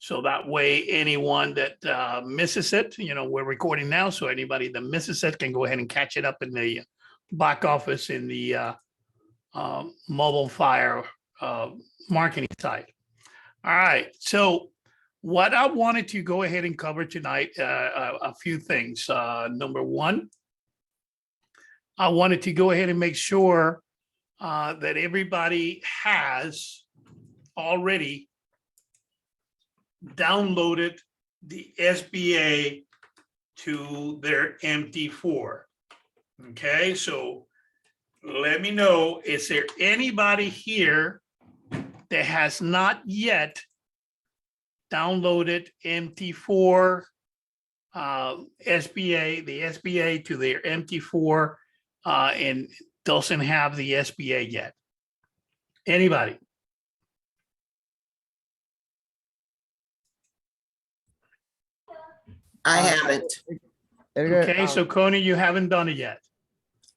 So that way, anyone that misses it, we're recording now, so anybody that misses it can go ahead and catch it up in the back office in the Mobile Fire marketing site. All right, so what I wanted to go ahead and cover tonight, a few things. Number one, I wanted to go ahead and make sure that everybody has already downloaded the SBA to their MT4. Okay, so let me know, is there anybody here that has not yet downloaded MT4 SBA, the SBA to their MT4 and doesn't have the SBA yet? Anybody? I haven't. Okay, so Coney, you haven't done it yet.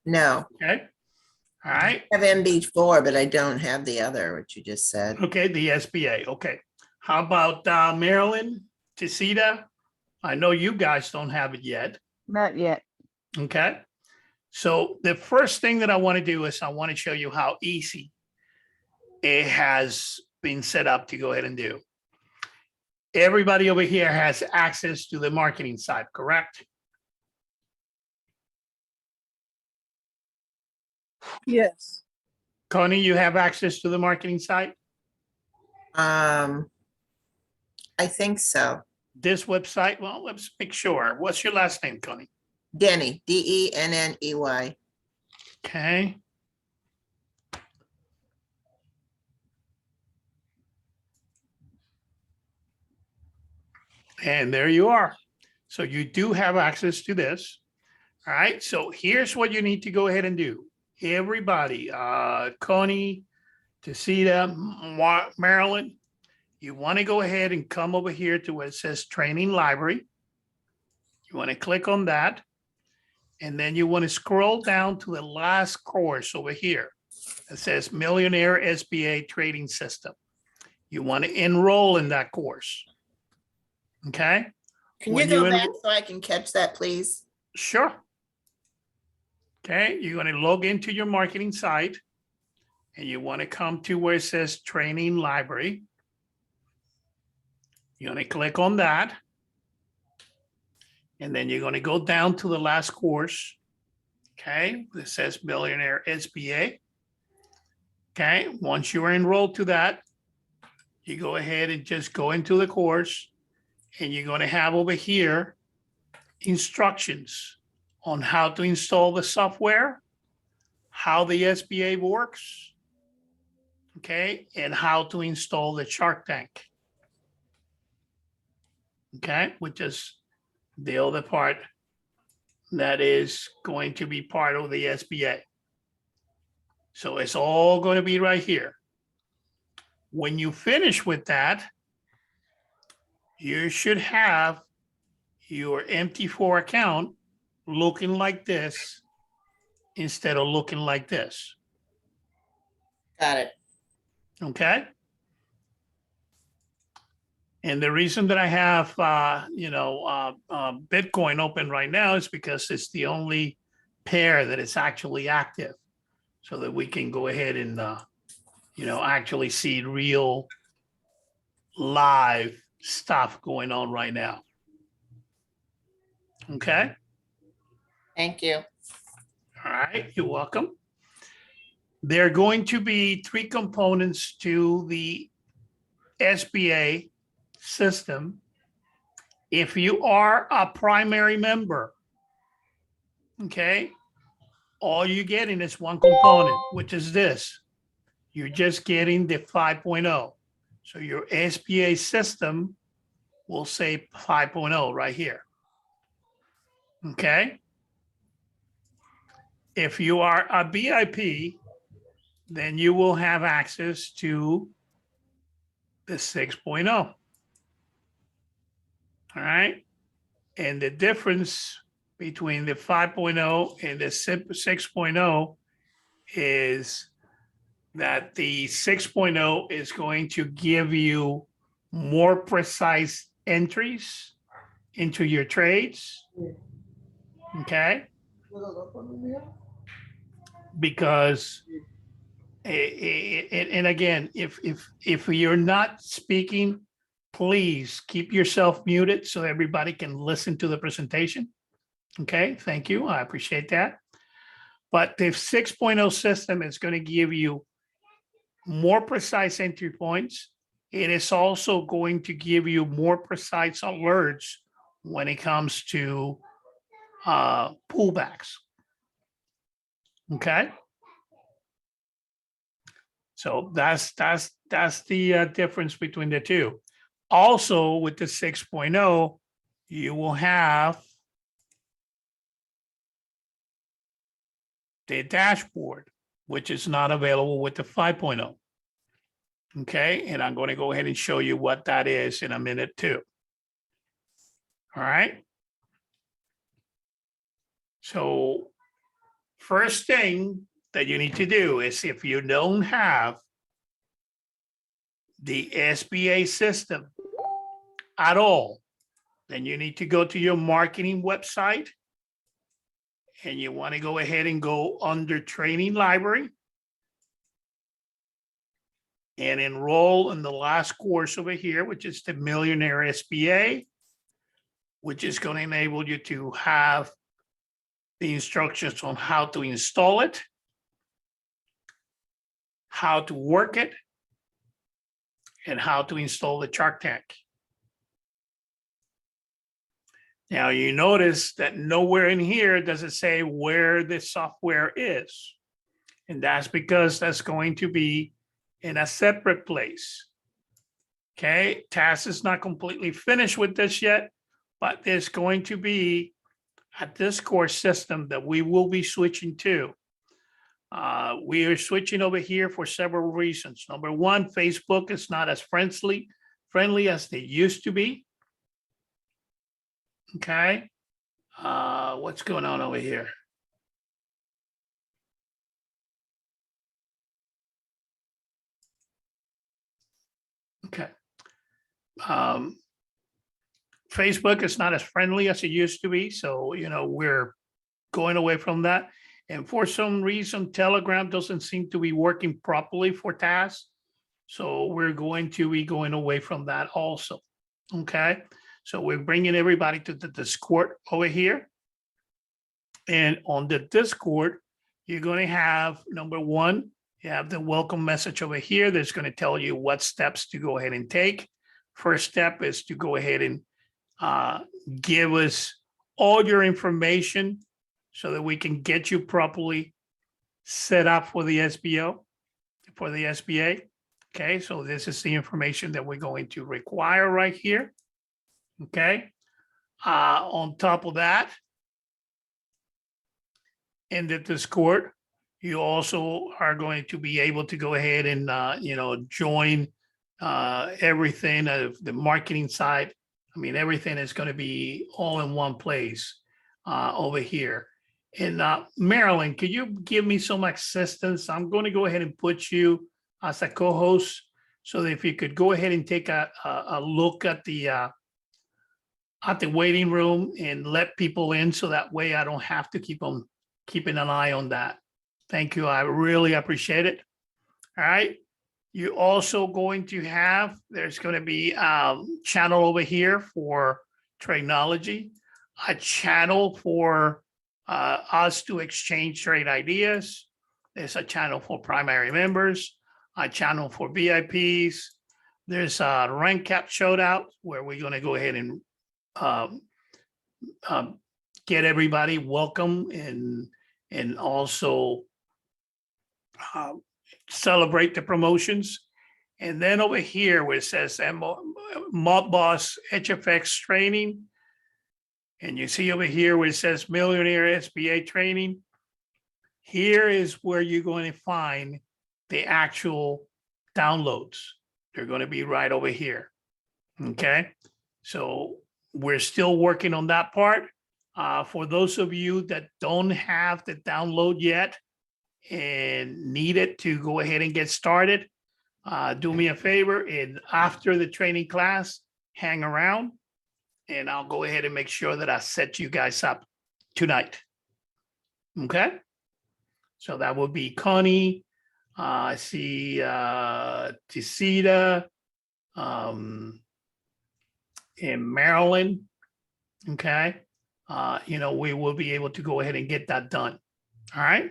No, Okay. All right. I have MB4, but I don't have the other, what you just said. Okay, the SBA. Okay. How about Maryland, Tessita? I know you guys don't have it yet. Not yet. Okay. So the first thing that I want to do is I want to show you how easy it has been set up to go ahead and do. Everybody over here has access to the marketing site, correct? Yes. Connie, you have access to the marketing site? I think so. This website? Well, let's make sure. What's your last name, Connie? Denny, Denney. Okay. And there you are. So you do have access to this. All right. So here's what you need to go ahead and do. Everybody, Connie, Tessita, Maryland, you want to go ahead and come over here to where it says training library. You want to click on that. And then you want to scroll down to the last course over here. It says Millionaire SBA Trading System. You want to enroll in that course. Okay. Can When you go you back so I can catch that, please? Sure. Okay, you're going to log into your marketing site and you want to come to where it says training library. You're going to click on that. And then you're going to go down to the last course. Okay, it says Millionaire SBA. Okay, once you're enrolled to that, you go ahead and just go into the course and you're going to have over here instructions on how to install the software, how the SBA works, okay, and how to install the Shark Tank. Okay, which is the other part that is going to be part of the SBA. So it's all going to be right here. When you finish with that, you should have your MT4 account looking like this instead of looking like this. Got it. Okay. And the reason that I have, Bitcoin open right now is because it's the only pair that is actually active, so that we can go ahead and, actually see real live stuff going on right now. Okay. Thank you. All right, you're welcome. There are going to be 3 components to the SBA system. If you are a primary member, okay, all you're getting is one component, which is this. You're just getting the 5.0. So your SBA system will say 5.0 right here. Okay. If you are a VIP, then you will have access to the 6.0. All right. And the difference between the 5.0 and the 6.0 is that the 6.0 is going to give you more precise entries into your trades. Okay. Because and again, if you're not speaking, please keep yourself muted so everybody can listen to the presentation. Okay, thank you. I appreciate that. But the 6.0 system is going to give you more precise entry points. It is also going to give you more precise alerts when it comes to pullbacks. Okay. So that's the difference between the two. Also, with the 6.0, you will have the dashboard, which is not available with the 5.0. Okay, and I'm going to go ahead and show you what that is in a minute too. All right. So first thing that you need to do is, if you don't have the SBA system at all, then you need to go to your marketing website and you want to go ahead and go under training library and enroll in the last course over here, which is the Millionaire SBA, which is going to enable you to have the instructions on how to install it, how to work it, and how to install the Shark Tank. Now you notice that nowhere in here does it say where the software is. And that's because that's going to be in a separate place. Okay, TAS is not completely finished with this yet, but there's going to be a Discourse system that we will be switching to. We are switching over here for several reasons. Number one, Facebook is not as friendly as they used to be. Okay. What's going on over here? Okay. Facebook is not as friendly as it used to be. So, we're going away from that. And for some reason, Telegram doesn't seem to be working properly for TAS. So we're going to be going away from that also. Okay. So we're bringing everybody to the Discord over here. And on the Discord, you're going to have, number one, you have the welcome message over here. That's going to tell you what steps to go ahead and take. First step is to go ahead and give us all your information so that we can get you properly set up for the SBA. Okay, so this is the information that we're going to require right here. Okay, on top of that, in the Discord, you also are going to be able to go ahead and join everything of the marketing side. I mean, everything is going to be all in one place over here. And Marilyn, could you give me some assistance? I'm going to go ahead and put you as a co-host, so that if you could go ahead and take a look at the waiting room and let people in, so that way I don't have to keep on keeping an eye on that. Thank you. I really appreciate it. All right. You also going to have, there's going to be a channel over here for Tradenology, a channel for us to exchange trade ideas. There's a channel for primary members, a channel for VIPs. There's a rank cap showdown where we're going to go ahead and get everybody welcome and also celebrate the promotions. And then over here where it says Mob Boss HFX training, and you see over here where it says Millionaire SBA training, here is where you're going to find the actual downloads. They're going to be right over here. Okay, so we're still working on that part. For those of you that don't have the download yet and need it to go ahead and get started, Do me a favor and after the training class, hang around and I'll go ahead and make sure that I set you guys up tonight. Okay? So that will be Connie. I see Tisita and Marilyn. Okay. We will be able to go ahead and get that done. All right.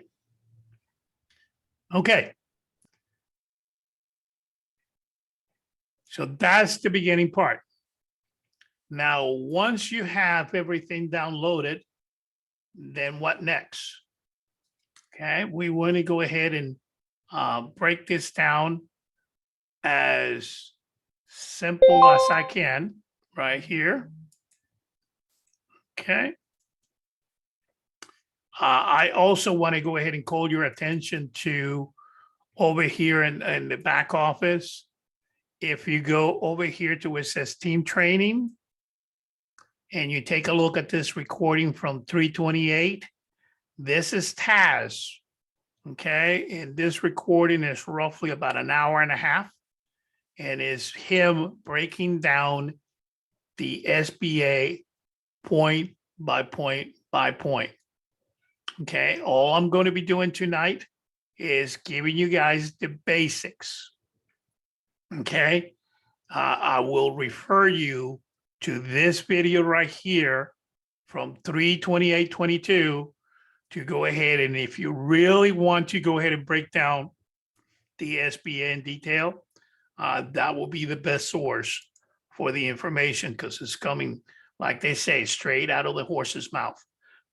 Okay. So that's the beginning part. Now, once you have everything downloaded, then what next? Okay, we want to go ahead and break this down as simple as I can right here. Okay. I also want to go ahead and call your attention to over here in the back office. If you go over here to where it says team training and you take a look at this recording from 328, this is Taz. Okay. And this recording is roughly about an hour and a half and is him breaking down the SBA point by point by point. Okay. All I'm going to be doing tonight is giving you guys the basics. Okay. I will refer you to this video right here from 3/28/22 to go ahead. And if you really want to go ahead and break down the SBA in detail, that will be the best source for the information because it's coming, like they say, straight out of the horse's mouth.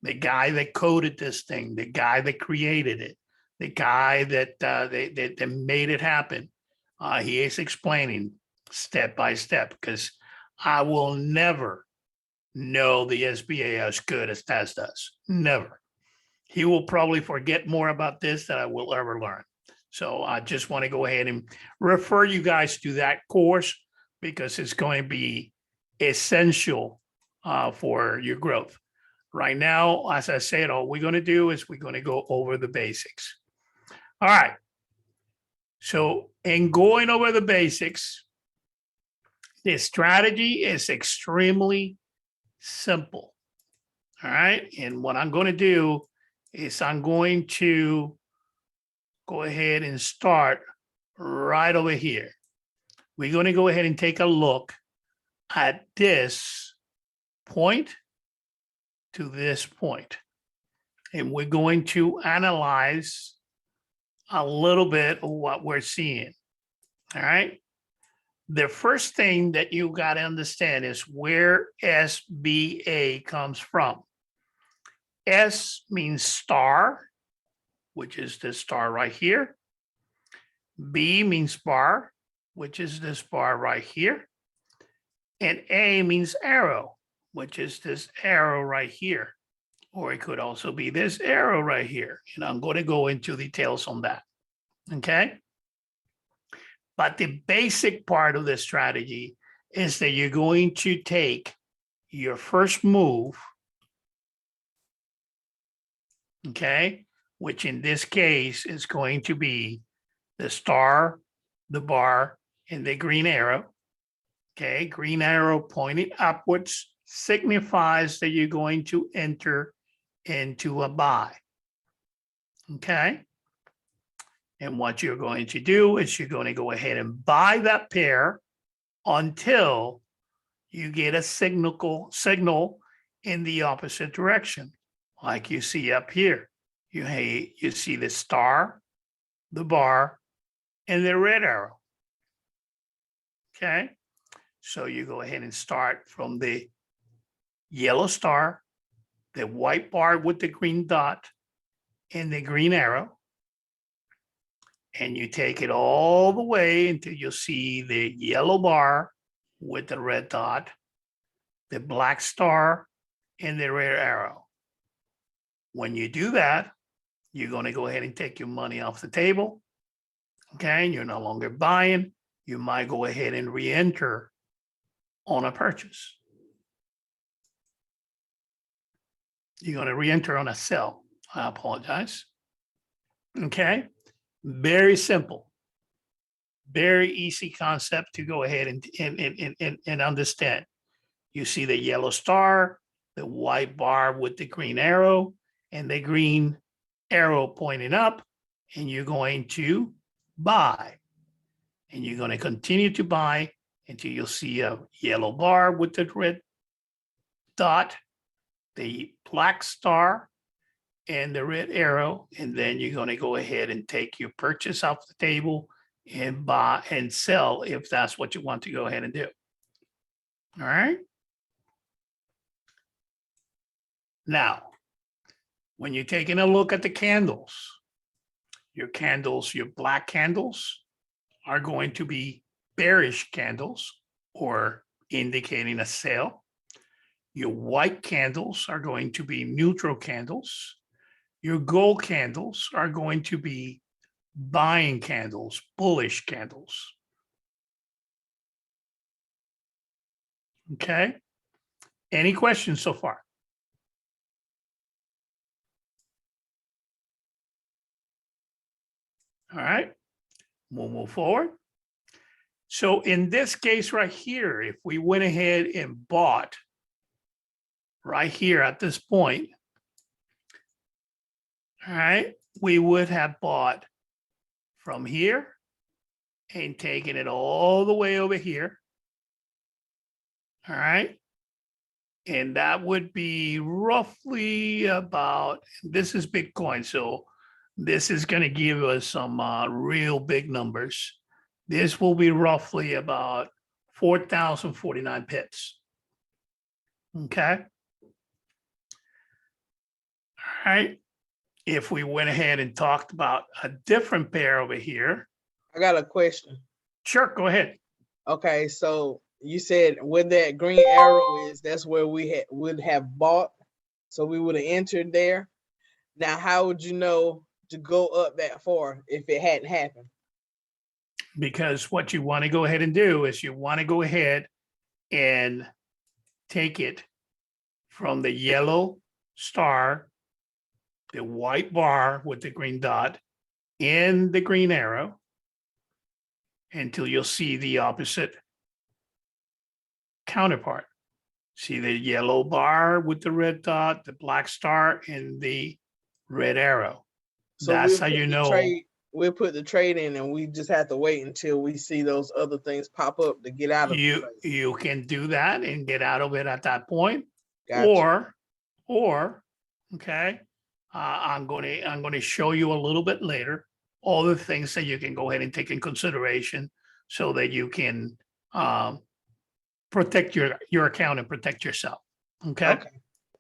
The guy that coded this thing, the guy that created it, the guy that that made it happen, he is explaining step by step because I will never know the SBA as good as Taz does. Never. He will probably forget more about this than I will ever learn. So I just want to go ahead and refer you guys to that course because it's going to be essential for your growth. Right now, as I said, all we're going to do is we're going to go over the basics. All right. So in going over the basics, the strategy is extremely simple. All right. And what I'm going to do is I'm going to go ahead and start right over here. We're going to go ahead and take a look at this point to this point. And we're going to analyze a little bit of what we're seeing. All right. The first thing that you got to understand is where SBA comes from. S means star, which is this star right here. B means bar, which is this bar right here. And A means arrow, which is this arrow right here. Or it could also be this arrow right here. And I'm going to go into details on that. Okay. But the basic part of the strategy is that you're going to take your first move, okay, which in this case is going to be the star, the bar, and the green arrow. Okay, green arrow pointing upwards signifies that you're going to enter into a buy. Okay. And what you're going to do is you're going to go ahead and buy that pair until you get a signal in the opposite direction. Like you see up here, you see the star, the bar, and the red arrow. Okay. So you go ahead and start from the yellow star, the white bar with the green dot, and the green arrow. And you take it all the way until you see the yellow bar with the red dot, the black star, and the red arrow. When you do that, you're going to go ahead and take your money off the table. Okay, and you're no longer buying. You might go ahead and re-enter on a purchase. You're going to re-enter on a sell. I apologize. Okay. Very simple. Very easy concept to go ahead and understand. You see the yellow star, the white bar with the green arrow, and the green arrow pointing up, and you're going to buy. And you're going to continue to buy until you'll see a yellow bar with the red dot, the black star, and the red arrow. And then you're going to go ahead and take your purchase off the table and buy and sell if that's what you want to go ahead and do. All right. Now, when you're taking a look at the candles, your black candles are going to be bearish candles or indicating a sale. Your white candles are going to be neutral candles. Your gold candles are going to be buying candles, bullish candles. Okay. Any questions so far? All right, we'll move forward. So in this case right here, if we went ahead and bought right here at this point, all right, we would have bought from here and taken it all the way over here. All right. And that would be roughly about, this is Bitcoin. So this is going to give us some real big numbers. This will be roughly about 4,049 pips. Okay. All right. If we went ahead and talked about a different pair over here. I got a question. Sure, go ahead. Okay, so you said where that green arrow is, that's where we would have bought. So we would have entered there. Now, how would you know to go up that far if it hadn't happened? Because what you want to go ahead and do is you want to go ahead and take it from the yellow star, the white bar with the green dot, and the green arrow until you'll see the opposite counterpart. See the yellow bar with the red dot, the black star, and the red arrow. So That's we'll how put you the know. We'll put the trade in, and we just have to wait until we see those other things pop up to get out of the trade. You can do that and get out of it at that point. Gotcha. Or, okay, I'm going to show you a little bit later all the things that you can go ahead and take in consideration so that you can protect your account and protect yourself. Okay. Okay.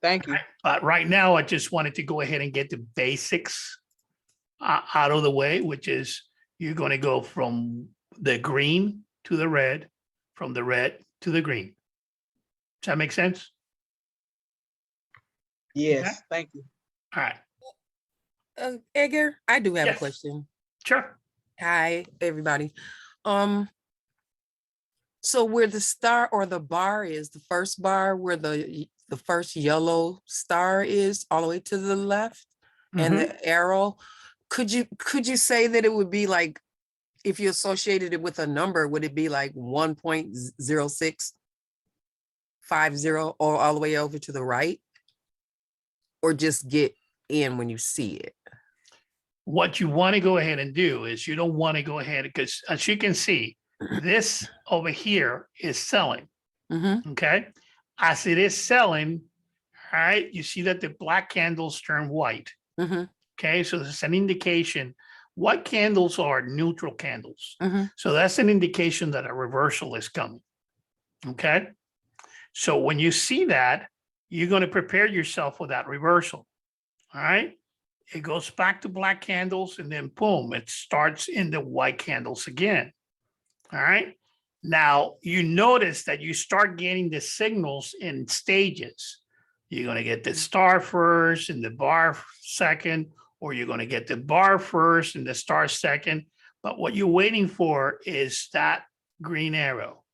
Thank you. But right now, I just wanted to go ahead and get the basics out of the way, which is you're going to go from the green to the red, from the red to the green. Does that make sense? Yes. Okay. Thank you. All right. Edgar, I do have Yes. a question. Sure. Hi, everybody. So where the star or the bar is, the first bar where the first yellow star is all the way to the left, and the arrow, could you say that it would be like, if you associated it with a number, would it be like 1.0650 or all the way over to the right? Or just get in when you see it? What you want to go ahead and do is you don't want to go ahead, because as you can see, this over here is selling. Mm-hmm. Okay. As it is selling, all right, you see that the black candles turn white. Mm-hmm. Okay. So this is an indication. White candles are neutral candles. Mm-hmm. So that's an indication that a reversal is coming. Okay. So when you see that, you're going to prepare yourself for that reversal. All right. It goes back to black candles and then boom, it starts in the white candles again. All right. Now you notice that you start getting the signals in stages. You're going to get the star first and the bar second, or you're going to get the bar first and the star second. But what you're waiting for is that green arrow.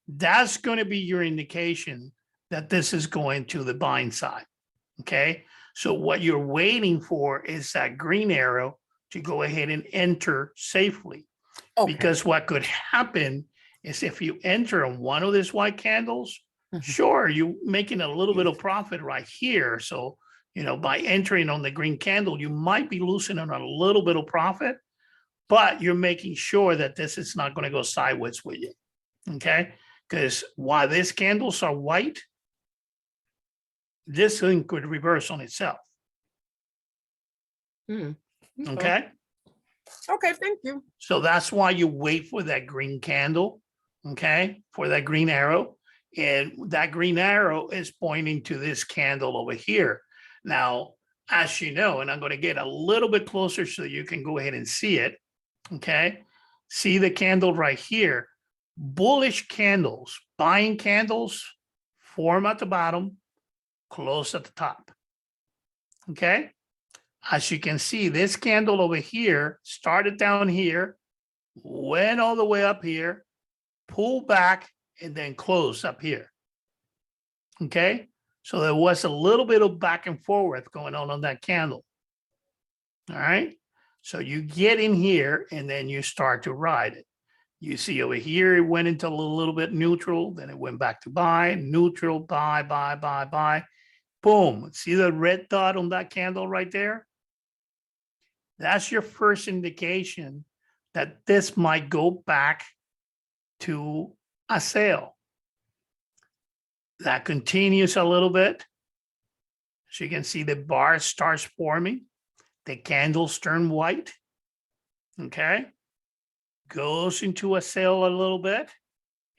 That's going to be your indication that this is going to the buying side. Okay. So what you're waiting for is that green arrow to go ahead and enter safely. Okay. Because what could happen is if you enter on one of these white candles, Mhm. sure, you making a little bit of profit right here. So, by entering on the green candle, you might be losing on a little bit of profit, but you're making sure that this is not going to go sideways with you. Okay. Because while these candles are white, this thing could reverse on itself. Okay. Okay, thank you. So that's why you wait for that green candle, okay, for that green arrow. And that green arrow is pointing to this candle over here. Now, as you know, and I'm going to get a little bit closer so you can go ahead and see it, okay? See the candle right here. Bullish candles, buying candles, form at the bottom, close at the top, okay? As you can see, this candle over here started down here, went all the way up here, pulled back, and then closed up here. Okay, so there was a little bit of back and forth going on that candle. All right, so you get in here and then you start to ride it. You see over here, it went into a little bit neutral, then it went back to buy, neutral, buy, buy, buy, buy. Boom, see the red dot on that candle right there? That's your first indication that this might go back to a sale. That continues a little bit. So you can see the bar starts forming. The candles turn white. Okay. Goes into a sale a little bit.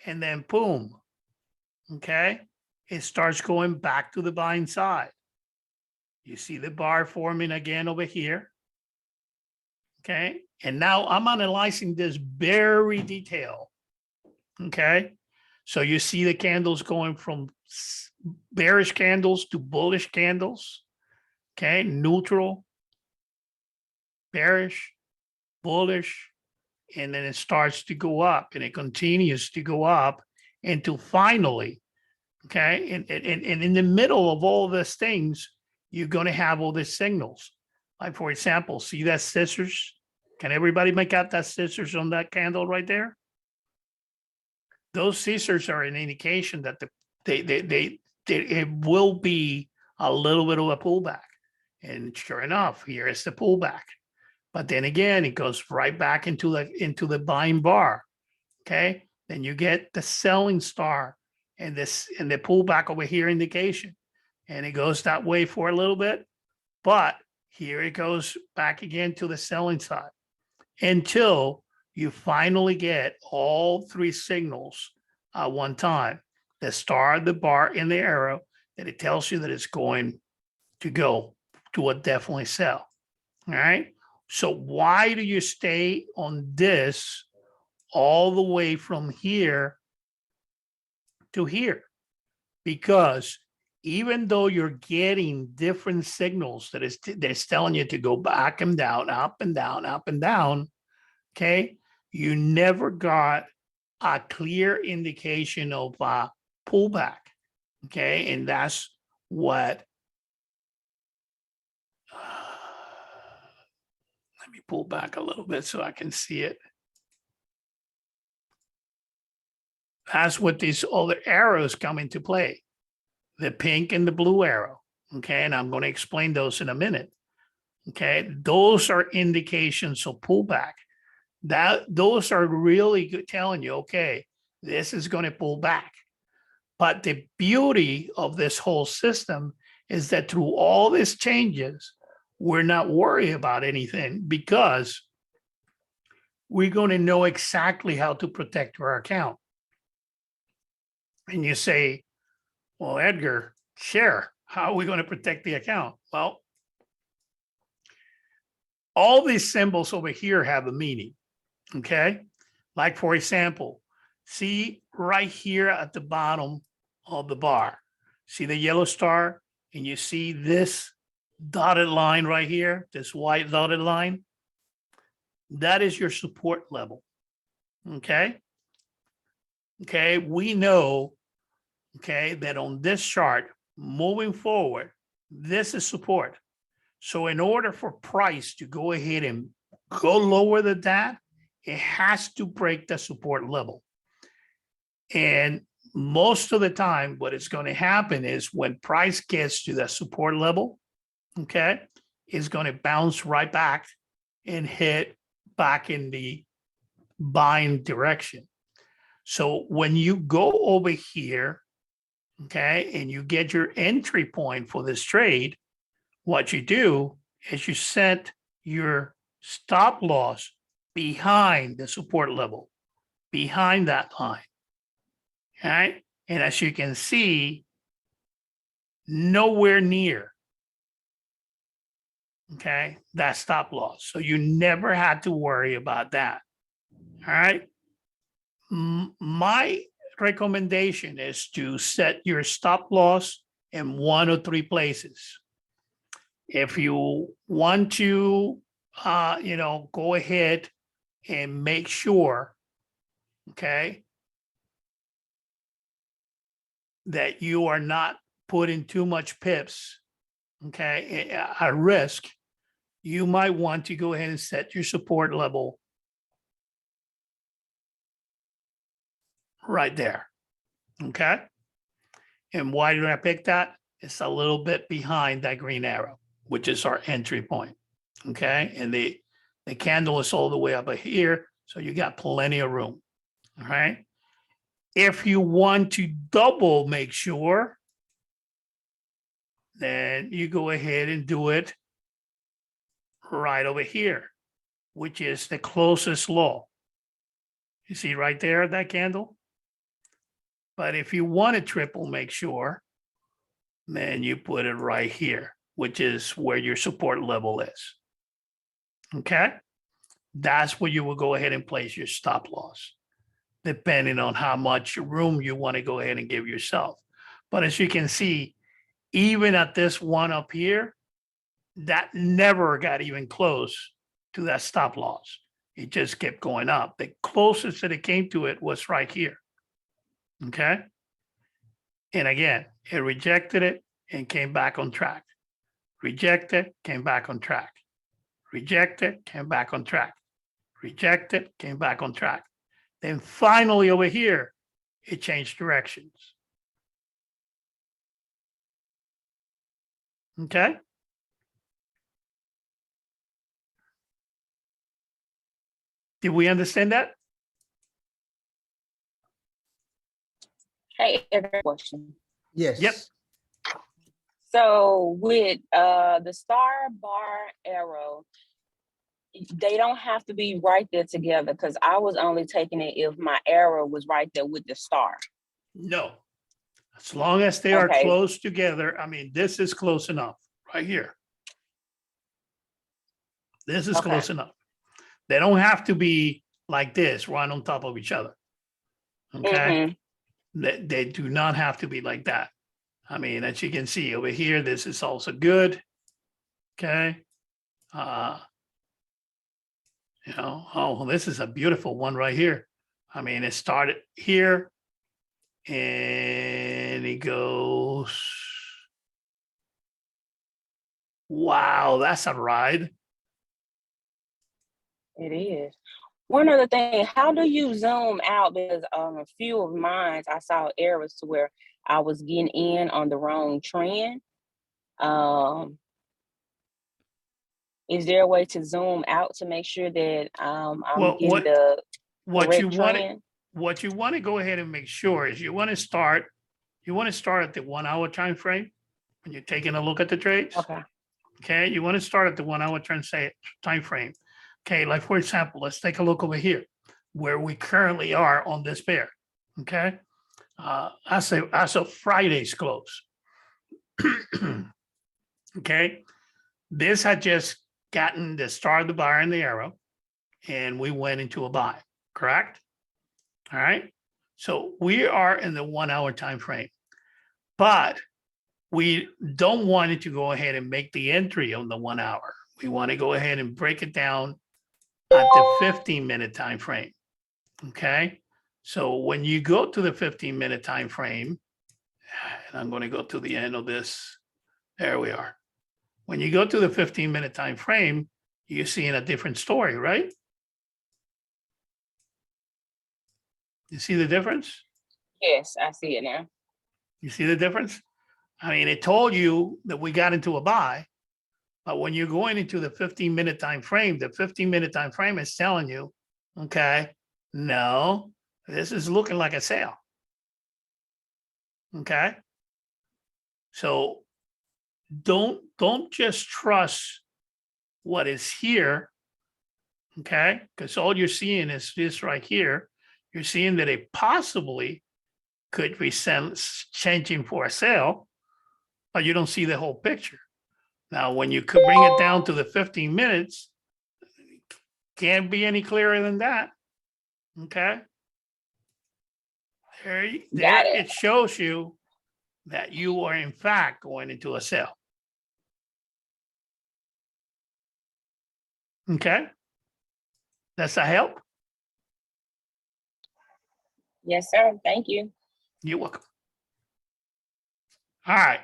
And then boom. Okay. It starts going back to the buying side. You see the bar forming again over here. Okay. And now I'm analyzing this very detailed. Okay. So you see the candles going from bearish candles to bullish candles. Okay. Neutral, bearish, bullish. And then it starts to go up and it continues to go up until finally, okay. And in the middle of all these things, you're going to have all these signals. Like, for example, see that scissors? Can everybody make out that scissors on that candle right there? Those scissors are an indication that it will be a little bit of a pullback. And sure enough, here is the pullback. But then again, it goes right back into the buying bar. Okay. Then you get the selling star and the pullback over here indication. And it goes that way for a little bit. But here it goes back again to the selling side until you finally get all three signals at one time: the star, the bar, and the arrow, that it tells you that it's going to go to a definitely sell. All right. So why do you stay on this all the way from here to here? Because even though you're getting different signals that's telling you to go back and down, up and down, up and down, okay, you never got a clear indication of a pullback, okay, and that's what. Let me pull back a little bit so I can see it. That's what these other arrows come into play. The pink and the blue arrow. Okay. And I'm going to explain those in a minute. Okay. Those are indications of pullback. Those are really good, telling you, okay, this is going to pull back. But the beauty of this whole system is that through all these changes, we're not worried about anything because we're going to know exactly how to protect our account. And you say, well, Edgar, share, how are we going to protect the account? Well, all these symbols over here have a meaning, okay? Like, for example, see right here at the bottom of the bar, see the yellow star, and you see this dotted line right here, this white dotted line? That is your support level, okay? Okay, we know, okay, that on this chart, moving forward, this is support. So in order for price to go ahead and go lower than that, it has to break the support level. And most of the time, what is going to happen is when price gets to the support level, okay, it's going to bounce right back and hit back in the buying direction. So when you go over here, okay, and you get your entry point for this trade, what you do is you set your stop loss behind the support level, behind that line. All right. And as you can see, nowhere near, okay, that stop loss. So you never had to worry about that. All right. My recommendation is to set your stop loss in 1 or 3 places. If you want to, go ahead and make sure, okay, that you are not putting too much pips, okay, at risk, you might want to go ahead and set your support level right there, okay? And why did I pick that? It's a little bit behind that green arrow, which is our entry point, okay? And the candle is all the way up here, so you got plenty of room, all right? If you want to double make sure, then you go ahead and do it right over here, which is the closest low. You see right there, that candle? But if you want to triple make sure, then you put it right here, which is where your support level is. Okay? That's where you will go ahead and place your stop loss, depending on how much room you want to go ahead and give yourself. But as you can see, even at this one up here, that never got even close to that stop loss. It just kept going up. The closest that it came to it was right here. Okay? And again, it rejected it and came back on track. Rejected, came back on track. Rejected, came back on track. Rejected, came back on track. Then finally over here, it changed directions. Okay? Did we understand that? Hey, I got a question. Yes. Yep. So with the star bar arrow, they don't have to be right there together because I was only taking it if my arrow was right there with the star. No. As long as they are Okay. close together, I mean, this is close enough right here. This is Okay. close enough. They don't have to be like this, right on top of each other. Okay? They do not have to be like that. I mean, as you can see over here, this is also good. Okay. Oh, this is a beautiful one right here. I mean, it started here and it goes. Wow, that's a ride. It is. One other thing, how do you zoom out? Because a few of mine, I saw errors to where I was getting in on the wrong trend. Is there a way to zoom out to make sure that I'm Well, getting the what correct you want trend? what you want to go ahead and make sure is you want to start at the 1 hour time frame when you're taking a look at the trades. Okay. Okay, you want to start at the 1 hour time frame. Okay, like for example, let's take a look over here where we currently are on this pair. Okay, as of Friday's close. Okay, this had just gotten the start of the bar and the arrow, and we went into a buy. Correct. All right. So we are in the 1 hour time frame, but we don't want it to go ahead and make the entry on the 1 hour. We want to go ahead and break it down at the 15-minute time frame. Okay. So when you go to the 15-minute time frame, and I'm going to go to the end of this. There we are. When you go to the 15-minute time frame, you're seeing a different story, right? You see the difference? Yes, I see it now. You see the difference? I mean, it told you that we got into a buy, but when you're going into the 15-minute time frame, the 15-minute time frame is telling you, okay, no, this is looking like a sale. Okay. So don't just trust what is here. Okay, because all you're seeing is this right here. You're seeing that it possibly could be changing for a sale, but you don't see the whole picture. Now, when you could bring it down to the 15 minutes, can't be any clearer than that. Okay. There Got it. it shows you that you are in fact going into a sale. Okay. Does that help? Yes, sir. Thank you. You're welcome. All right.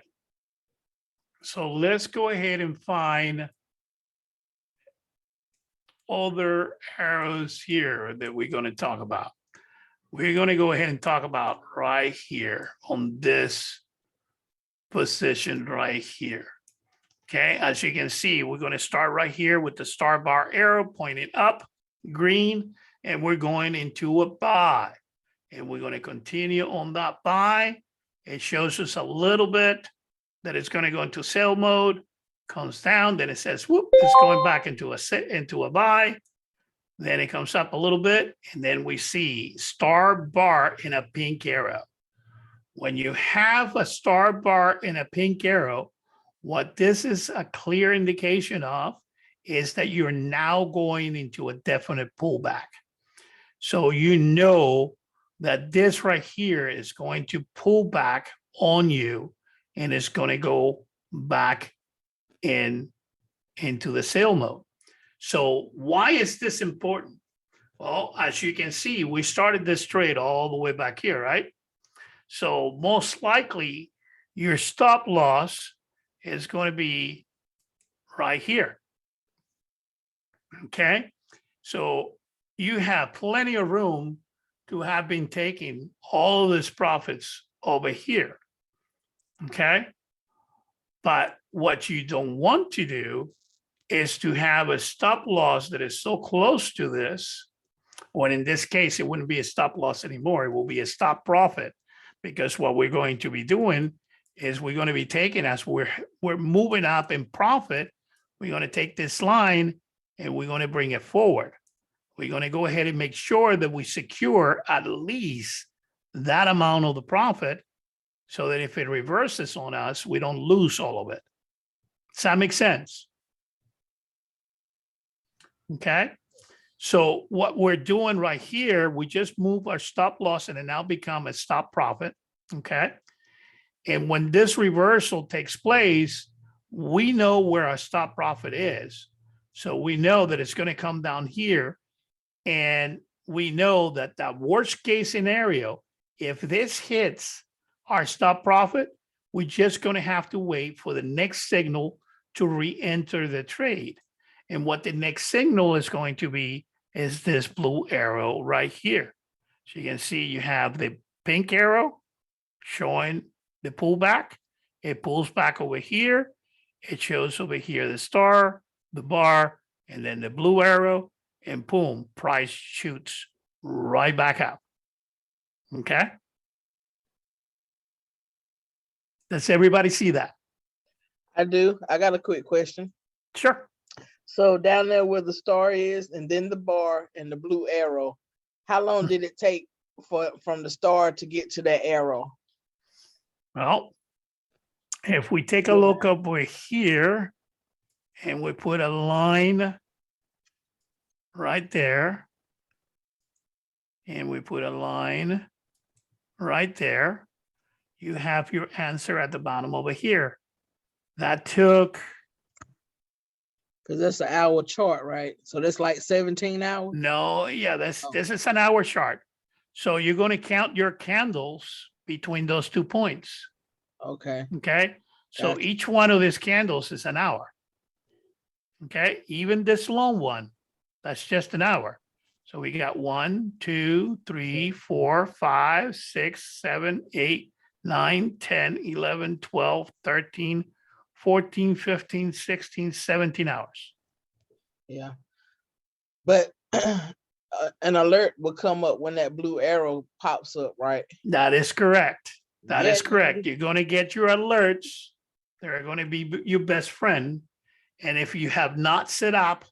So let's go ahead and find other arrows here that we're going to talk about. We're going to go ahead and talk about right here on this position right here. Okay, as you can see, we're going to start right here with the star bar arrow pointing up, green, and we're going into a buy. And we're going to continue on that buy. It shows us a little bit that it's going to go into sell mode, comes down, then it says, whoop, it's going back into a buy. Then it comes up a little bit, and then we see star bar in a pink arrow. When you have a star bar in a pink arrow, what this is a clear indication of is that you're now going into a definite pullback. So you know that this right here is going to pull back on you and it's going to go back into the sale mode. So why is this important? Well, as you can see, we started this trade all the way back here, right? So most likely your stop loss is going to be right here. Okay. So you have plenty of room to have been taking all of these profits over here. Okay. But what you don't want to do is to have a stop loss that is so close to this, or in this case, it wouldn't be a stop loss anymore. It will be a stop profit, because what we're going to be doing is we're going to be taking, as we're moving up in profit, we're going to take this line and we're going to bring it forward. We're going to go ahead and make sure that we secure at least that amount of the profit, so that if it reverses on us, we don't lose all of it. Does that make sense? Okay. So what we're doing right here, we just move our stop loss and it now become a stop profit. Okay. And when this reversal takes place, we know where our stop profit is. So we know that it's going to come down here. And we know that the worst case scenario, if this hits our stop profit, we're just going to have to wait for the next signal to re-enter the trade. And what the next signal is going to be is this blue arrow right here. So you can see you have the pink arrow showing the pullback. It pulls back over here. It shows over here the star, the bar, and then the blue arrow, and boom, price shoots right back up. Okay. Does everybody see that? I do. I got a quick question. Sure. So down there where the star is, and then the bar and the blue arrow, how long did it take from the star to get to that arrow? Well, if we take a look over here and we put a line right there, and we put a line right there, you have your answer at the bottom over here. That took, Because that's an hour chart, right? So that's like 17 hours. no, yeah, this is an hour chart. So you're going to count your candles between those 2 points. Okay. Okay. So Gotcha. each one of these candles is an hour. Okay. Even this long one, that's just an hour. So we got 1, 2, 3, 4, 5, 6, 7, 8, 9, 10, 11, 12, 13, 14, 15, 16, 17 hours. Yeah. But an alert will come up when that blue arrow pops up, right? That is correct. That Yeah, is correct. You're going to get your alerts. They're going to be your best friend. And if you have not set up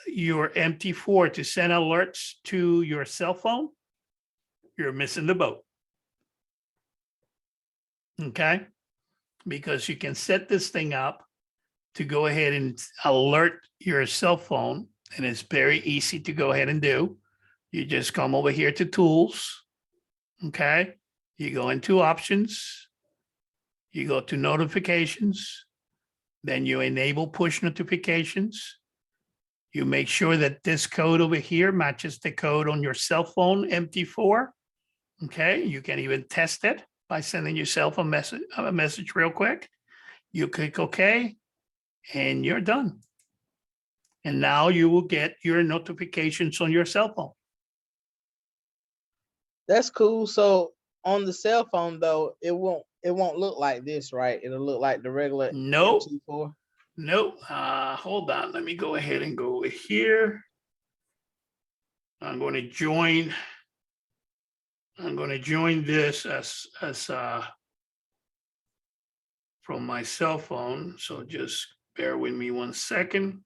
your MT4 to send alerts to your cell phone, you're missing the boat. Okay? Because you can set this thing up to go ahead and alert your cell phone, and it's very easy to go ahead and do. You just come over here to tools. Okay? You go into options. You go to notifications. Then you enable push notifications. You make sure that this code over here matches the code on your cell phone MT4. Okay, you can even test it by sending yourself a message real quick. You click OK, and you're done. And now you will get your notifications on your cell phone. That's cool. So on the cell phone though, it won't look like this, right? It'll look like the regular Nope. MT4. Nope. Hold on. Let me go ahead and go over here. I'm going to join this as from my cell phone. So just bear with me 1 second.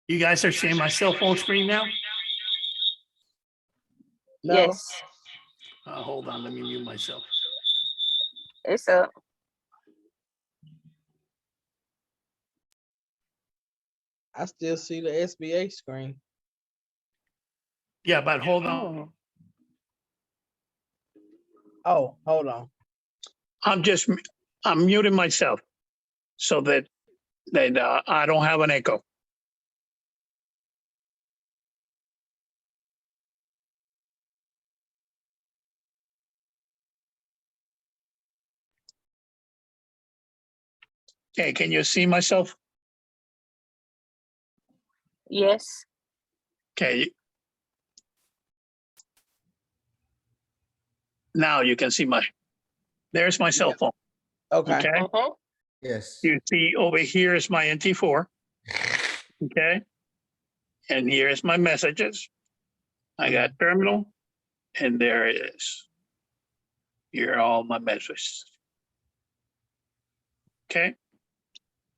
You guys are seeing my cell phone screen now? No. Yes, Hold on, let me mute myself. it's up. I still see the SBA screen. Yeah, but hold on. Oh, Oh, hold on. I'm muting myself so that I don't have an echo. Okay, can you see myself? yes. Okay. Now you can see there's my cell Yeah. phone. Okay. Okay. Mhm. Yes. You see over here is my NT4. Okay. And here's my messages. I got terminal, and there it is. Here are all my messages. Okay.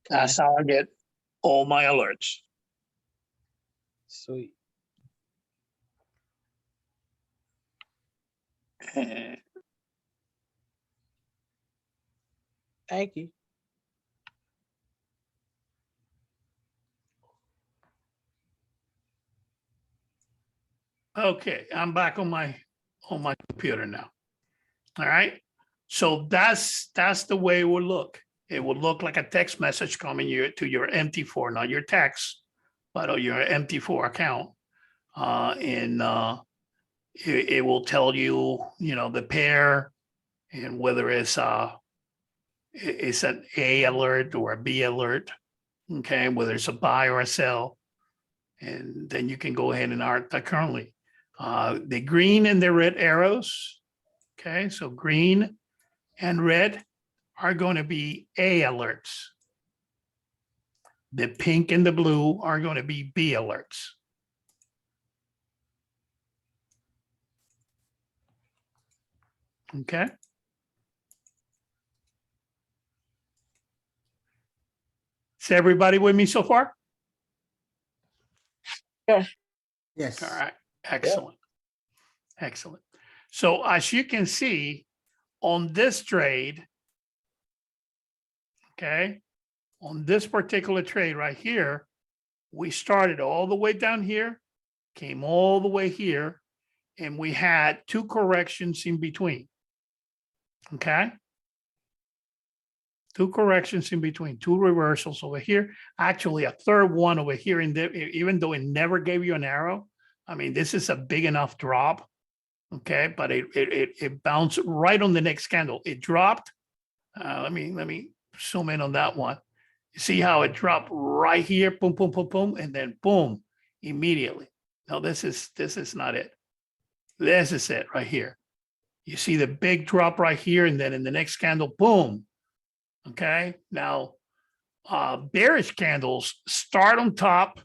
That's how I get all my alerts. Sweet. And Thank you. okay, I'm back on my computer now. All right. So that's the way it will look. It will look like a text message coming to your MT4, not your text, but your MT4 account. And it will tell you, the pair and whether it's an A alert or a B alert. Okay, whether it's a buy or a sell. And then you can go ahead and art that currently. The green and the red arrows. Okay, so green and red are going to be A alerts. The pink and the blue are going to be B alerts. Okay. Is everybody with me so far? Yes. All right. Excellent. Excellent. So as you can see on this trade, okay, on this particular trade right here, we started all the way down here, came all the way here, and we had 2 corrections in between. Okay. 2 corrections in between, 2 reversals over here. Actually, a third one over here in the, even though it never gave you an arrow. I mean, this is a big enough drop. Okay, but it bounced right on the next candle. It dropped. Let me zoom in on that one. You see how it dropped right here, boom, boom, boom, boom, and then boom, immediately. No, this is not it. This is it right here. You see the big drop right here, and then in the next candle, boom. Okay, now bearish candles start on top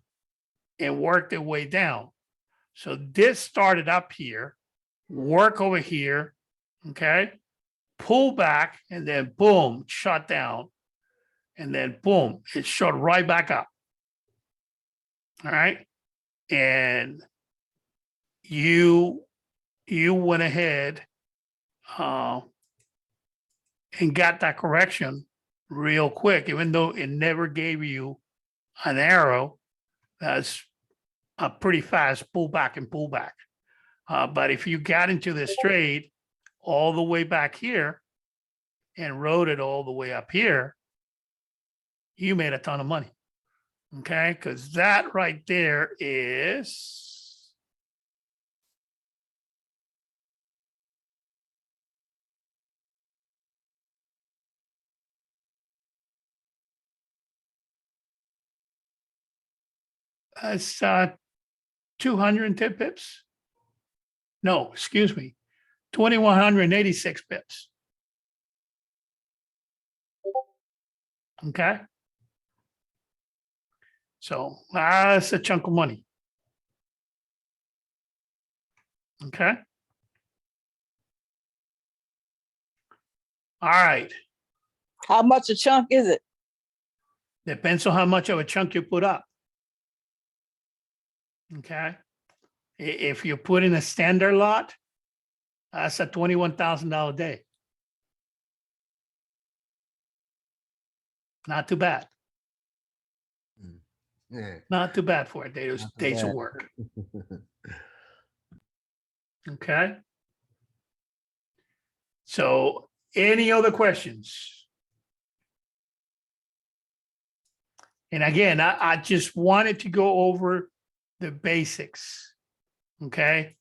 and work their way down. So this started up here, work over here, okay, pull back, and then boom, shut down. And then boom, it shot right back up. All right. And you went ahead and got that correction real quick, even though it never gave you an arrow. That's a pretty fast pullback and pullback. But if you got into this trade all the way back here and rode it all the way up here, you made a ton of money. Okay, because that right there is that's 210 pips. No, excuse me, 2,186 pips. Okay. So that's a chunk of money. Okay. All right. How much a chunk is it? Depends on how much of a chunk you put up. Okay. If you put in a standard lot, that's a $21,000 day. Not too bad. Yeah. Not too bad for a Not too days of bad. work. Okay. So any other questions? And again, I just wanted to go over the basics. Okay.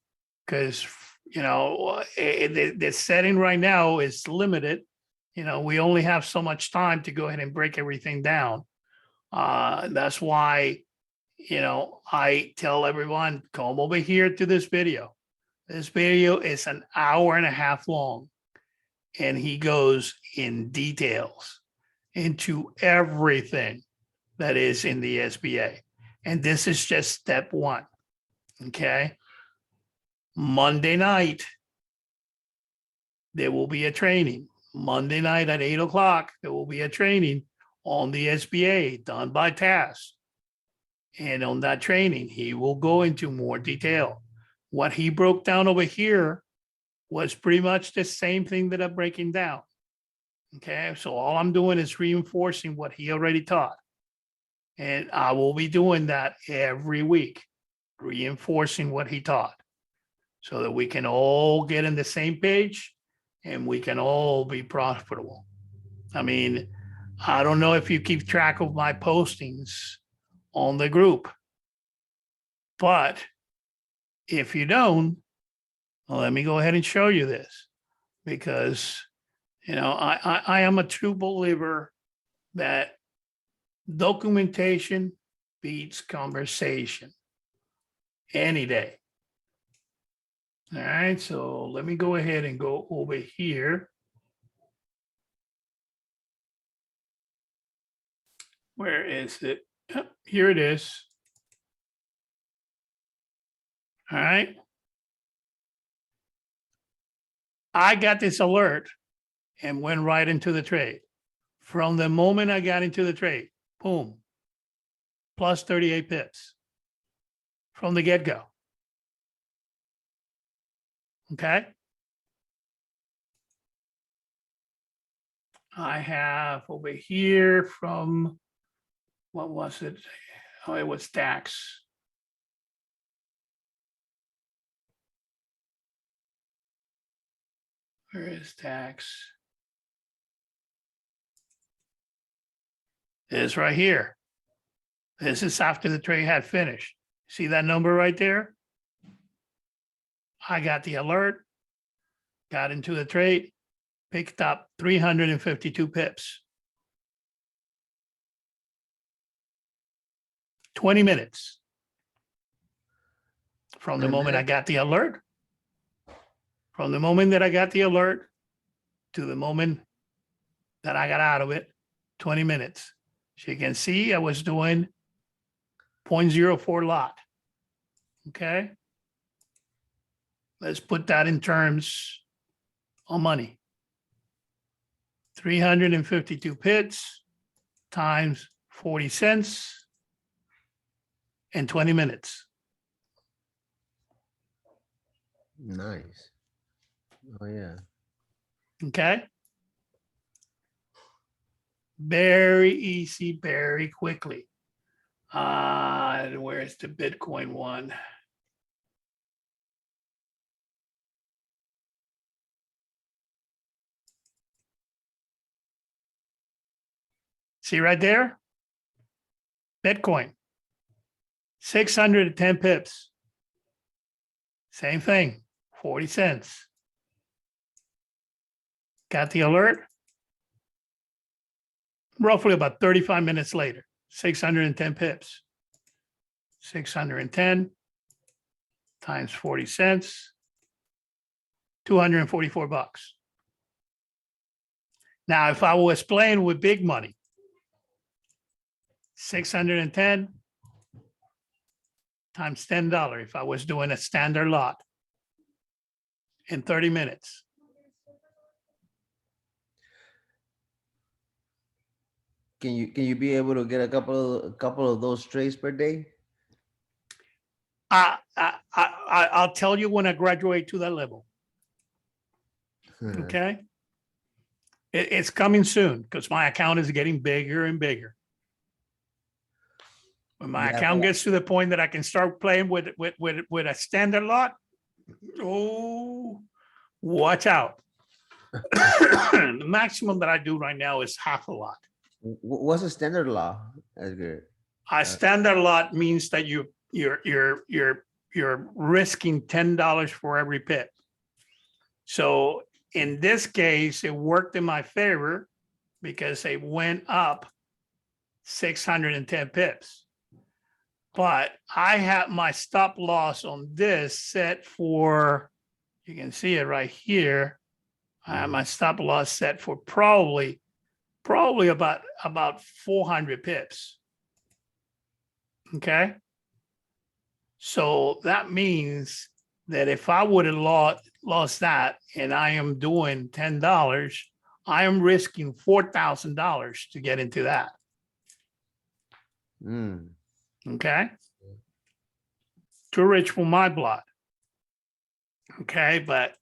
Because, you know, the setting right now is limited. You know, we only have so much time to go ahead and break everything down. That's why, you know, I tell everyone, come over here to this video. This video is an hour and a half long, and he goes in details into everything that is in the SBA. And this is just step 1. Okay. Monday night, there will be a training. Monday night at 8 o'clock, there will be a training on the SBA done by TAS. And on that training, he will go into more detail. What he broke down over here was pretty much the same thing that I'm breaking down. Okay, so all I'm doing is reinforcing what he already taught. And I will be doing that every week, reinforcing what he taught, so that we can all get in the same page and we can all be profitable. I mean, I don't know if you keep track of my postings on the group, but if you don't, well, let me go ahead and show you this, because, you know, I am a true believer that documentation beats conversation any day. All right, so let me go ahead and go over here. Where is it? Oh, here it is. All right. I got this alert and went right into the trade. From the moment I got into the trade, boom, plus 38 pips from the get-go. Okay. I have over here from, what was it? Oh, it was DAX. Where is DAX? is right here. This is after the trade had finished. See that number right there? I got the alert, got into the trade, picked up 352 pips. 20 minutes from the 20 moment I minutes? got the alert. From the moment that I got the alert to the moment that I got out of it, 20 minutes. So you can see I was doing 0.04 lot. Okay. Let's put that in terms of money. 352 pits times 40 cents in 20 minutes. Nice. Oh, yeah. Okay. Very easy, very quickly. Where's the Bitcoin one? See right there? Bitcoin. 610 pips. Same thing, 40 cents. Got the alert. Roughly about 35 minutes later, 610 pips. 610 times 40 cents, 244 bucks. Now, if I was playing with big money, 610 times $10, if I was doing a standard lot in 30 minutes. Can you be able to get a couple of those trades per day? I'll tell you when I graduate to that level. Okay. It's coming soon because my account is getting bigger and bigger. When my Yeah, account but- gets to the point that I can start playing with a standard lot, oh, watch out. The maximum that I do right now is half a lot. What's the standard law? That's good. A standard lot means that you're risking $10 for every pip. So in this case, it worked in my favor because it went up 610 pips. But I have my stop loss on this set for, you can see it right here. I have my stop loss set for probably about 400 pips. Okay. So that means that if I would have lost that and I am doing $10, I am risking $4,000 to get into that. Mm. Okay. Too rich for my blood. Okay. But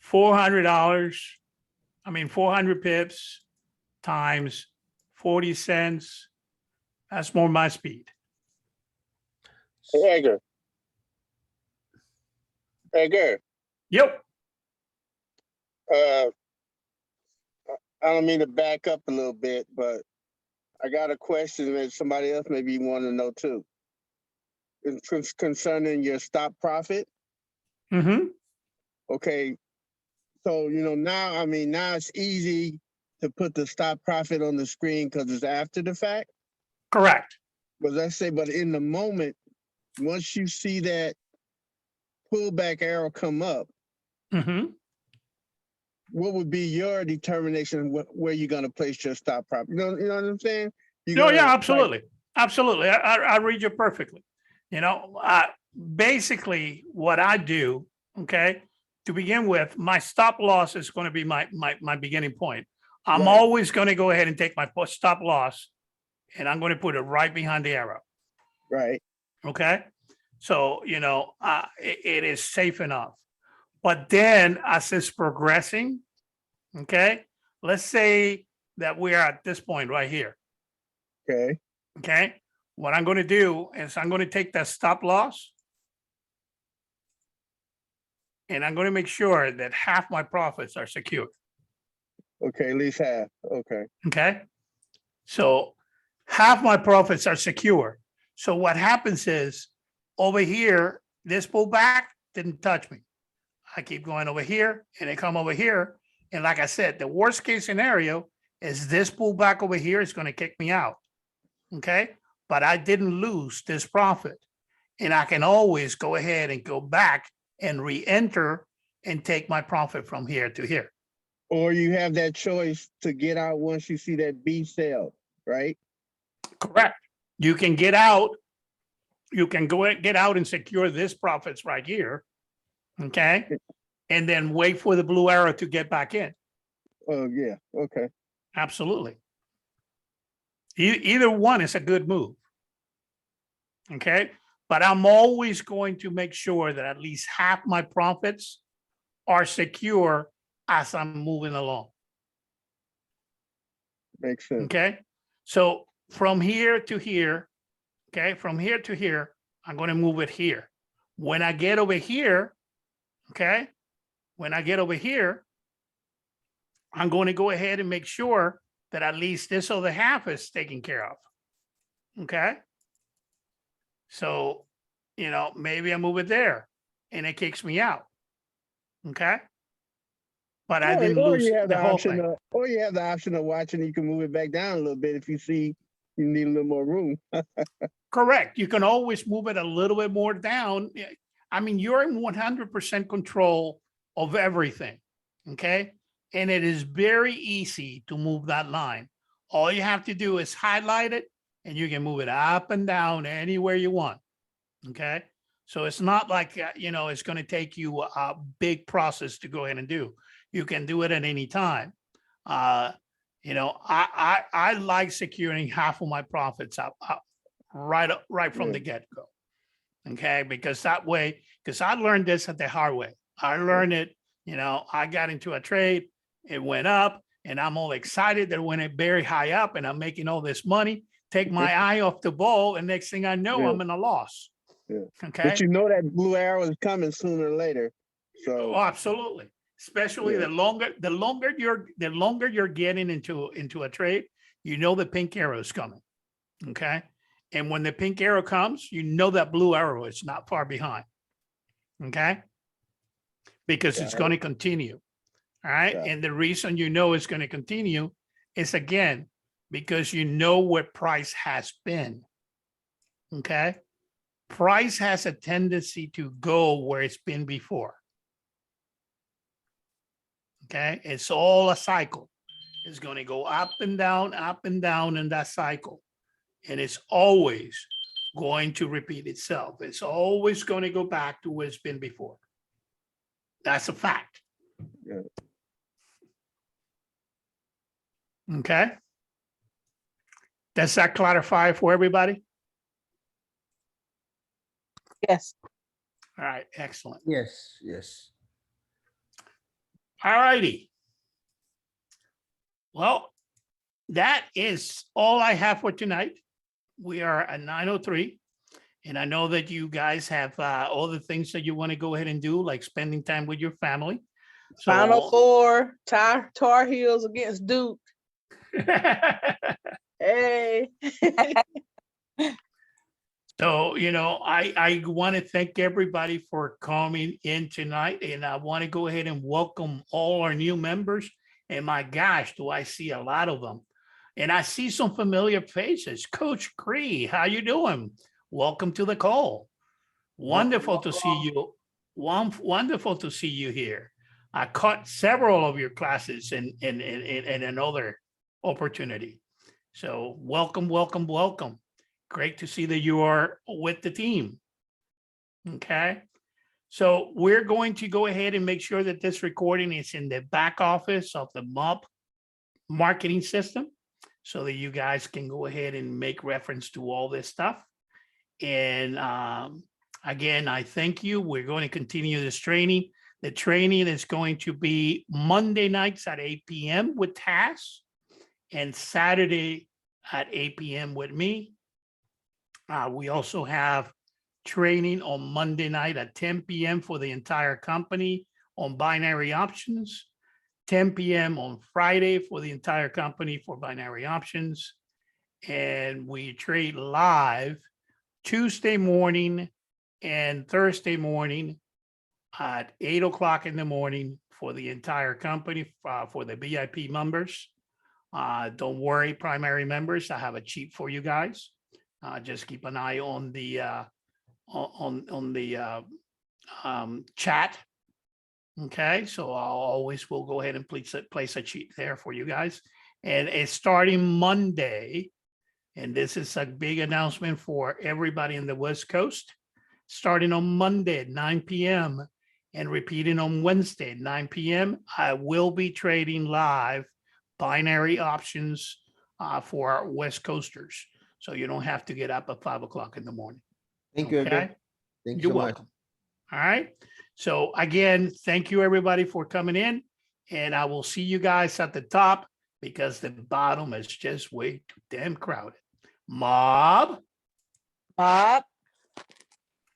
$400, 400 pips times 40 cents. That's more my speed. Hey, Edgar, Yep. I don't mean to back up a little bit, but I got a question that somebody else maybe want to know too. It's concerning your stop profit. Mm-hmm. Okay. So, now it's easy to put the stop profit on the screen because it's after the fact. Correct. But but in the moment, once you see that pullback arrow come up, Mm-hmm. what would be your determination where you're going to place your stop profit? You know what I'm saying? No, yeah, absolutely. Absolutely. I read you perfectly. Basically what I do, okay, to begin with, my stop loss is going to be my beginning point. I'm Right. always going to go ahead and take my stop loss and I'm going to put it right behind the arrow. Right. Okay. So, it is safe enough. But then as it's progressing, okay, let's say that we are at this point right here. Okay. Okay. What I'm going to do is I'm going to take that stop loss and I'm going to make sure that half my profits are secure. Okay. At least half. Okay. Okay. So half my profits are secure. So what happens is over here, this pullback didn't touch me. I keep going over here and they come over here. And like I said, the worst case scenario is this pullback over here is going to kick me out. Okay. But I didn't lose this profit. And I can always go ahead and go back and re-enter and take my profit from here to here. Or you have that choice to get out once you see that B sell, right? Correct. You can get out. You can get out and secure this profits right here. Okay. And then wait for the blue arrow to get back in. Oh, yeah, okay. Absolutely. Either one is a good move. Okay. But I'm always going to make sure that at least half my profits are secure as I'm moving along. Makes sense. Okay. So from here to here, okay, from here to here, I'm going to move it here. When I get over here, okay, when I get over here, I'm going to go ahead and make sure that at least this other half is taken care of. Okay. So, you know, maybe I move it there and it kicks me out. Okay. But I didn't Or lose you have the whole option thing. or you have the option of watching, you can move it back down a little bit if you see you need a little more room. Correct. You can always move it a little bit more down. I mean, you're in 100% control of everything. Okay. And it is very easy to move that line. All you have to do is highlight it and you can move it up and down anywhere you want. Okay. So it's not like, you know, it's going to take you a big process to go ahead and do. You can do it at any time. You know, I like securing half of my profits up right from the get-go. Okay, because that way, because I learned this at the hard way. I learned it, you know, I got into a trade, it went up, and I'm all excited that when it very high up and I'm making all this money, take my eye off the ball, and next thing I know, Yeah. I'm in a loss. Yeah. Okay. But you know that blue arrow is coming sooner or later. Oh, So absolutely. Especially Yeah. the longer you're getting into a trade, you know the pink arrow is coming. Okay. And when the pink arrow comes, you know that blue arrow is not far behind. Okay. Because it's Yeah. going to continue. All right. Yeah. And the reason you know it's going to continue is again, because you know what price has been. Okay. Price has a tendency to go where it's been before. Okay, it's all a cycle. It's going to go up and down in that cycle. And it's always going to repeat itself. It's always going to go back to where it's been before. That's a fact. Yeah. Okay. Does that clarify for everybody? Yes. All right, excellent. Yes, yes. All righty. Well, that is all I have for tonight. We are at 9:03. And I know that you guys have all the things that you want to go ahead and do, like spending time with your family. So, Final Four, Tar Heels against Duke. Hey. So, you know, I want to thank everybody for coming in tonight, and I want to go ahead and welcome all our new members. And my gosh, do I see a lot of them. And I see some familiar faces. Coach Cree, how you doing? Welcome to the call. Wonderful to see you. Wonderful to see you here. I caught several of your classes in another opportunity. So welcome, welcome, welcome. Great to see that you are with the team. Okay. So we're going to go ahead and make sure that this recording is in the back office of the MUP marketing system so that you guys can go ahead and make reference to all this stuff. And again, I thank you. We're going to continue this training. The training is going to be Monday nights at 8 p.m. with Taz and Saturday at 8 p.m. with me. We also have training on Monday night at 10 p.m. for the entire company on binary options, 10 p.m. on Friday for the entire company for binary options, and we trade live Tuesday morning and Thursday morning at 8 o'clock in the morning for the entire company, for the VIP members. Don't worry, primary members, I have a cheat for you guys. Just keep an eye on the chat. Okay, so we'll go ahead and place a cheat there for you guys. And it's starting Monday. And this is a big announcement for everybody in the West Coast. Starting on Monday at 9 p.m. and repeating on Wednesday at 9 p.m. I will be trading live binary options for our West Coasters. So you don't have to get up at 5 o'clock in the morning. Thank you, Okay? Edgar. Thank you You're so much. welcome. All right. So again, thank you everybody for coming in, and I will see you guys at the top because the bottom is just way too damn crowded. Mob. Bob,